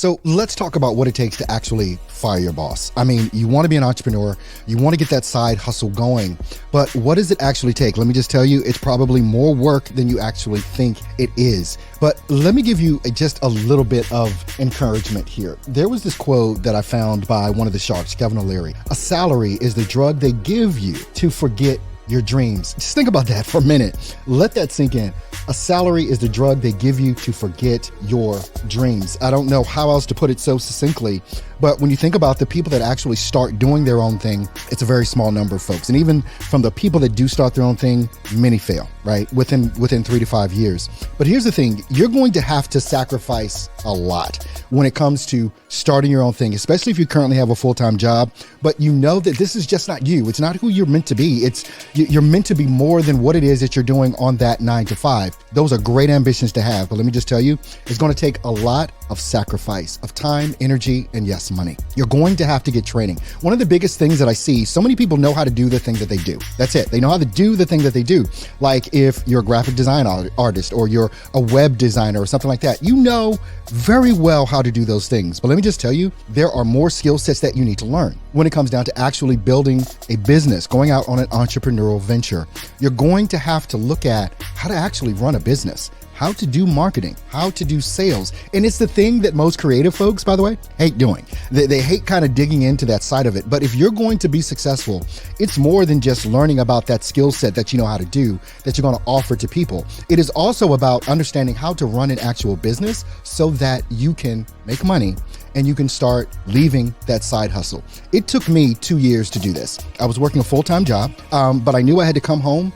So let's talk about what it takes to actually fire your boss. I mean, you want to be an entrepreneur, you want to get that side hustle going, but what does it actually take? Let me just tell you, it's probably more work than you actually think it is. But let me give you just a little bit of encouragement here. There was this quote that I found by one of the sharks, Kevin O'Leary. A salary is the drug they give you to forget your dreams. Just think about that for a minute. Let that sink in. A salary is the drug they give you to forget your dreams. I don't know how else to put it so succinctly, but when you think about the people that actually start doing their own thing, it's a very small number of folks. And even from the people that do start their own thing, many fail, right? Within 3 to 5 years. But here's the thing, you're going to have to sacrifice a lot when it comes to starting your own thing, especially if you currently have a full-time job, but you know that this is just not you. It's not who you're meant to be. You're meant to be more than what it is that you're doing on that 9 to 5. Those are great ambitions to have, but let me just tell you, it's going to take a lot of sacrifice of time, energy, and yes, money. You're going to have to get training. One of the biggest things that I see, so many people know how to do the thing that they do. That's it. They know how to do the thing that they do. Like if you're a graphic design artist or you're a web designer or something like that, you know very well how to do those things. But let me just tell you, there are more skill sets that you need to learn when it comes down to actually building a business, going out on an entrepreneurial venture. You're going to have to look at how to actually run a business, how to do marketing, how to do sales. And it's the thing that most creative folks, by the way, hate doing. They hate kind of digging into that side of it. But if you're going to be successful, it's more than just learning about that skill set that you know how to do, that you're going to offer to people. It is also about understanding how to run an actual business so that you can make money and you can start leaving that side hustle. It took me 2 years to do this. I was working a full-time job, but I knew I had to come home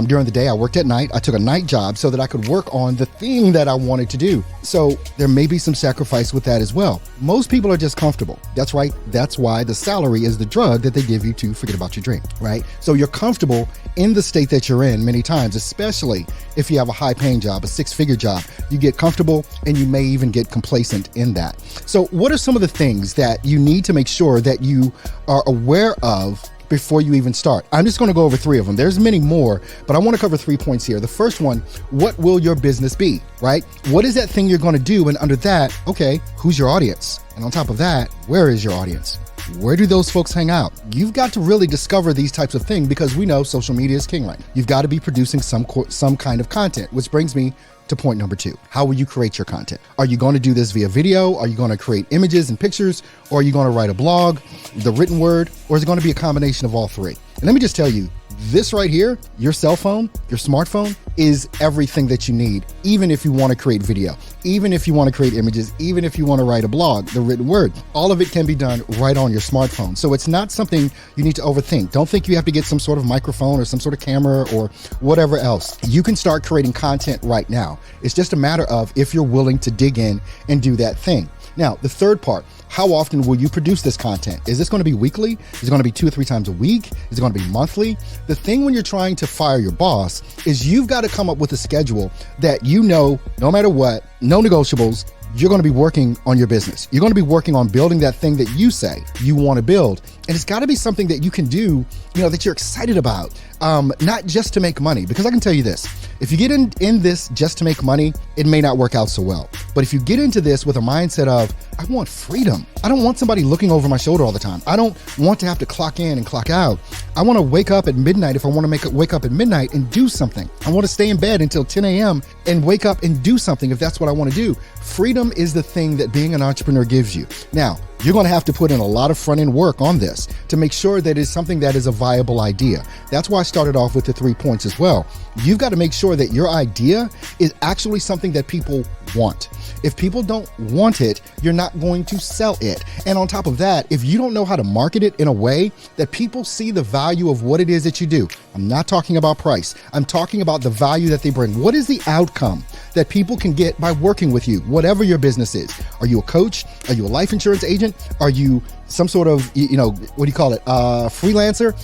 during the day. I worked at night. I took a night job so that I could work on the thing that I wanted to do. So there may be some sacrifice with that as well. Most people are just comfortable. That's right. That's why the salary is the drug that they give you to forget about your dream, right? So you're comfortable in the state that you're in many times, especially if you have a high paying job, a 6-figure job. You get comfortable and you may even get complacent in that. So what are some of the things that you need to make sure that you are aware of before you even start? I'm just going to go over 3 of them. There's many more, but I want to cover 3 points here. The first one, what will your business be, right? What is that thing you're going to do? And under that, okay, who's your audience? And on top of that, where is your audience? Where do those folks hang out? You've got to really discover these types of things because we know social media is king right now. You've got to be producing some kind of content, which brings me to point number 2. How will you create your content? Are you going to do this via video? Are you going to create images and pictures? Or are you going to write a blog, the written word? Or is it going to be a combination of all 3? And let me just tell you, this right here, your cell phone, your smartphone, is everything that you need, even if you want to create video, even if you want to create images, even if you want to write a blog, the written word. All of it can be done right on your smartphone. So it's not something you need to overthink. Don't think you have to get some sort of microphone or some sort of camera or whatever else. You can start creating content right now. It's just a matter of if you're willing to dig in and do that thing. Now, the third part, how often will you produce this content? Is this going to be weekly? Is it going to be 2 or 3 times a week? Is it going to be monthly? The thing when you're trying to fire your boss is you've got to come up with a schedule that you know, no matter what, no negotiables, you're going to be working on your business. You're going to be working on building that thing that you say you want to build. And it's got to be something that you can do, that you're excited about, not just to make money. Because I can tell you this, if you get in this just to make money, it may not work out so well. But if you get into this with a mindset of, I want freedom. I don't want somebody looking over my shoulder all the time. I don't want to have to clock in and clock out. I want to wake up at midnight if I want to wake up at midnight and do something. I want to stay in bed until 10 a.m. and wake up and do something if that's what I want to do. Freedom is the thing that being an entrepreneur gives you. Now, you're going to have to put in a lot of front-end work on this to make sure that it's something that is a viable idea. That's why I started off with the 3 points as well. You've got to make sure that your idea is actually something that people want. If people don't want it, you're not going to sell it. And on top of that, if you don't know how to market it in a way that people see the value of what it is that you do, I'm not talking about price. I'm talking about the value that they bring. What is the outcome that people can get by working with you, whatever your business is? Are you a coach? Are you a life insurance agent? Are you some sort of, what do you call it? Freelancer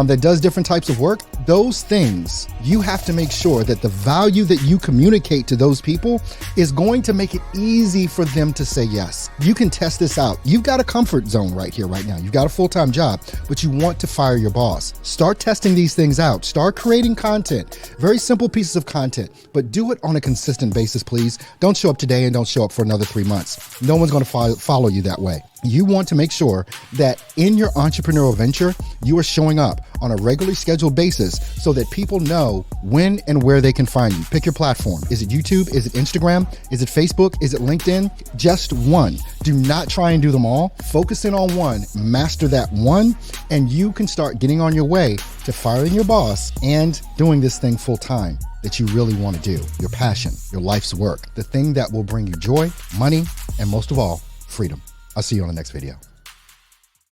that does different types of work. Those things, you have to make sure that the value that you communicate to those people is going to make it easy for them to say yes. You can test this out. You've got a comfort zone right here, right now. You've got a full-time job, but you want to fire your boss. Start testing these things out. Start creating content, very simple pieces of content, but do it on a consistent basis, please. Don't show up today and don't show up for another 3 months. No one's going to follow you that way. You want to make sure that in your entrepreneurial venture, you are showing up on a regularly scheduled basis so that people know when and where they can find you. Pick your platform. Is it YouTube? Is it Instagram? Is it Facebook? Is it LinkedIn? Just one. Do not try and do them all. Focus in on one, master that one, and you can start getting on your way to firing your boss and doing this thing full time that you really want to do. Your passion, your life's work, the thing that will bring you joy, money, and most of all, freedom. I'll see you on the next video.